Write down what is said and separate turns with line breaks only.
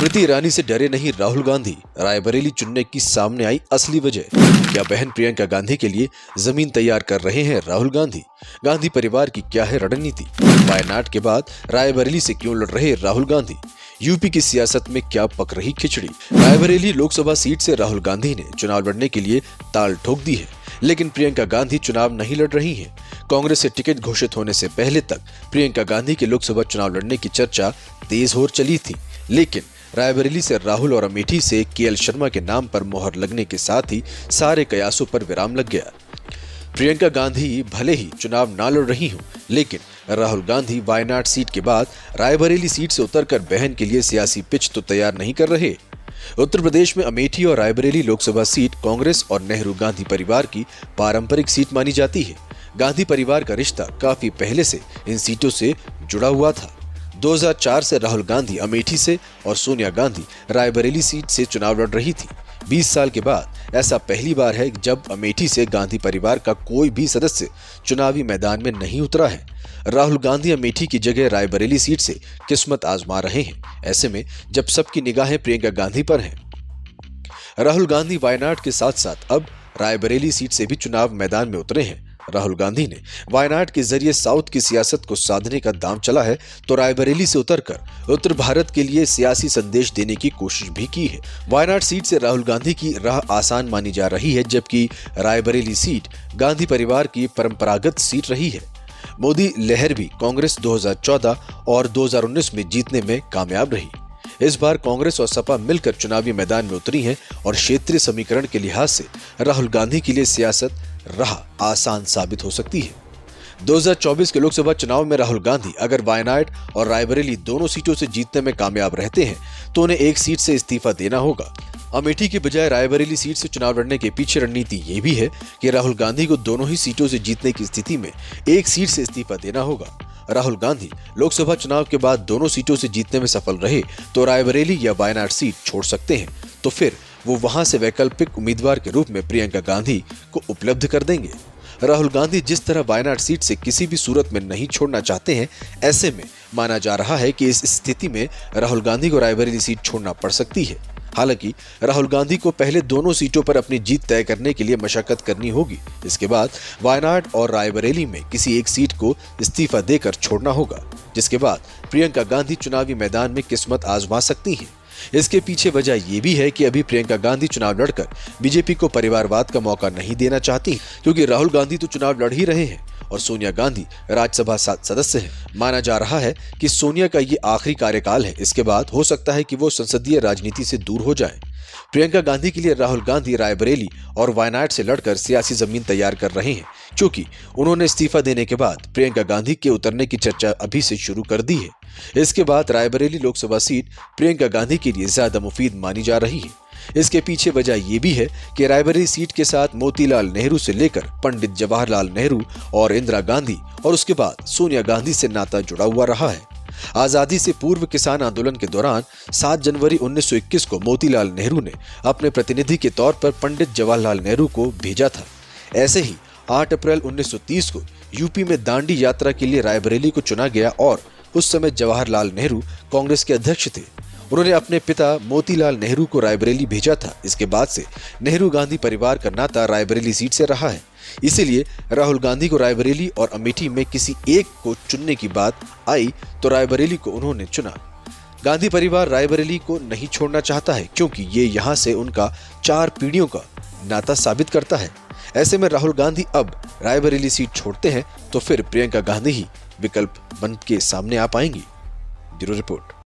स्मृति ईरानी से डरे नहीं राहुल गांधी, रायबरेली चुनने की सामने आई असली वजह। क्या बहन प्रियंका गांधी के लिए जमीन तैयार कर रहे हैं राहुल गांधी? गांधी परिवार की क्या है रणनीति? वायनाड के बाद रायबरेली से क्यों लड़ रहे राहुल गांधी? यूपी की सियासत में क्या पक रही खिचड़ी? रायबरेली लोकसभा सीट से राहुल गांधी ने चुनाव लड़ने के लिए ताल ठोक दी है, लेकिन प्रियंका गांधी चुनाव नहीं लड़ रही हैं। कांग्रेस से टिकट घोषित होने से पहले तक प्रियंका गांधी के लोकसभा चुनाव लड़ने की चर्चा तेज हो चली थी, लेकिन रायबरेली से राहुल और अमेठी से केएल शर्मा के नाम पर मोहर लगने के साथ ही सारे कयासों पर विराम लग गया। प्रियंका गांधी भले ही चुनाव ना लड़ रही हों, लेकिन राहुल गांधी वायनाड सीट के बाद रायबरेली सीट से उतरकर बहन के लिए सियासी पिच तो तैयार नहीं कर रहे। उत्तर प्रदेश में अमेठी और रायबरेली लोकसभा सीट कांग्रेस और नेहरू गांधी परिवार की पारंपरिक सीट मानी जाती है। गांधी परिवार का रिश्ता काफी पहले से इन सीटों से जुड़ा हुआ था। 2004 से राहुल गांधी अमेठी से और सोनिया गांधी रायबरेली सीट से चुनाव लड़ रही थी। 20 साल के बाद ऐसा पहली बार है जब अमेठी से गांधी परिवार का कोई भी सदस्य चुनावी मैदान में नहीं उतरा है। राहुल गांधी अमेठी की जगह रायबरेली सीट से किस्मत आजमा रहे हैं। ऐसे में जब सबकी निगाहें प्रियंका गांधी पर हैं, राहुल गांधी वायनाड के साथ साथ अब रायबरेली सीट से भी चुनाव मैदान में उतरे हैं। राहुल गांधी ने वायनाड के जरिए साउथ की सियासत को साधने का दांव चला है, तो रायबरेली से उतरकर उत्तर भारत के लिए सियासी संदेश देने की कोशिश भी की है। वायनाड सीट से राहुल गांधी की राह आसान मानी जा रही है, जबकि रायबरेली सीट गांधी परिवार की परंपरागत सीट रही है। मोदी लहर भी कांग्रेस 2014 और 2019 में जीतने में कामयाब रही। इस बार कांग्रेस और सपा मिलकर चुनावी मैदान में उतरी हैं और क्षेत्रीय समीकरण के लिहाज से राहुल गांधी के लिए सियासत राह आसान साबित हो सकती है। 2024 के लोकसभा चुनाव में राहुल गांधी अगर वायनाड और रायबरेली दोनों सीटों से जीतने में कामयाब रहते हैं तो उन्हें एक सीट से इस्तीफा देना होगा। अमेठी के बजाय रायबरेली सीट से चुनाव लड़ने के पीछे रणनीति ये भी है कि राहुल गांधी को दोनों ही सीटों से जीतने की स्थिति में एक सीट से इस्तीफा देना होगा। राहुल गांधी लोकसभा चुनाव के बाद दोनों सीटों से जीतने में सफल रहे तो रायबरेली या वायनाड सीट छोड़ सकते हैं, तो फिर वो वहां से वैकल्पिक उम्मीदवार के रूप में प्रियंका गांधी को उपलब्ध कर देंगे। राहुल गांधी जिस तरह वायनाड सीट से किसी भी सूरत में नहीं छोड़ना चाहते हैं, ऐसे में माना जा रहा है कि इस स्थिति में राहुल गांधी को रायबरेली सीट छोड़ना पड़ सकती है। हालांकि राहुल गांधी को पहले दोनों सीटों पर अपनी जीत तय करने के लिए मशक्कत करनी होगी। इसके बाद वायनाड और रायबरेली में किसी एक सीट को इस्तीफा देकर छोड़ना होगा, जिसके बाद प्रियंका गांधी चुनावी मैदान में किस्मत आजमा सकती हैं। इसके पीछे वजह यह भी है कि अभी प्रियंका गांधी चुनाव लड़कर बीजेपी को परिवारवाद का मौका नहीं देना चाहती, क्योंकि राहुल गांधी तो चुनाव लड़ ही रहे हैं और सोनिया गांधी राज्यसभा सदस्य हैं। माना जा रहा है कि सोनिया का ये आखिरी कार्यकाल है। इसके बाद हो सकता है कि वो संसदीय राजनीति से दूर हो जाएं। प्रियंका गांधी के लिए राहुल गांधी रायबरेली और वायनाड से लड़कर सियासी जमीन तैयार कर रहे हैं, क्योंकि उन्होंने इस्तीफा देने के बाद प्रियंका गांधी के उतरने की चर्चा अभी से शुरू कर दी है। इसके बाद रायबरेली लोकसभा सीट प्रियंका गांधी के लिए ज्यादा मुफीद मानी जा रही है। इसके पीछे वजह यह भी है कि रायबरेली सीट के साथ मोतीलाल नेहरू से लेकर पंडित जवाहरलाल नेहरू और इंदिरा गांधी और उसके बाद सोनिया गांधी से नाता जुड़ा हुआ रहा है। आजादी से पूर्व किसान आंदोलन के दौरान 7 जनवरी 1921 को मोतीलाल नेहरू ने अपने प्रतिनिधि के तौर पर पंडित जवाहरलाल नेहरू को भेजा था। ऐसे ही 8 अप्रैल 1930 को यूपी में दांडी यात्रा के लिए रायबरेली को चुना गया और उस समय जवाहरलाल नेहरू कांग्रेस के अध्यक्ष थे। उन्होंने अपने पिता मोतीलाल नेहरू को रायबरेली भेजा था। इसके बाद से नेहरू गांधी परिवार का नाता रायबरेली सीट से रहा है। इसीलिए राहुल गांधी को रायबरेली और अमेठी में किसी एक को चुनने की बात आई तो रायबरेली को उन्होंने चुना। गांधी परिवार रायबरेली को नहीं छोड़ना चाहता है, क्योंकि ये यहाँ से उनका 4 पीढ़ियों का नाता साबित करता है। ऐसे में राहुल गांधी अब रायबरेली सीट छोड़ते हैं तो फिर प्रियंका गांधी ही विकल्प बन के सामने आ पाएंगी। Bureau report.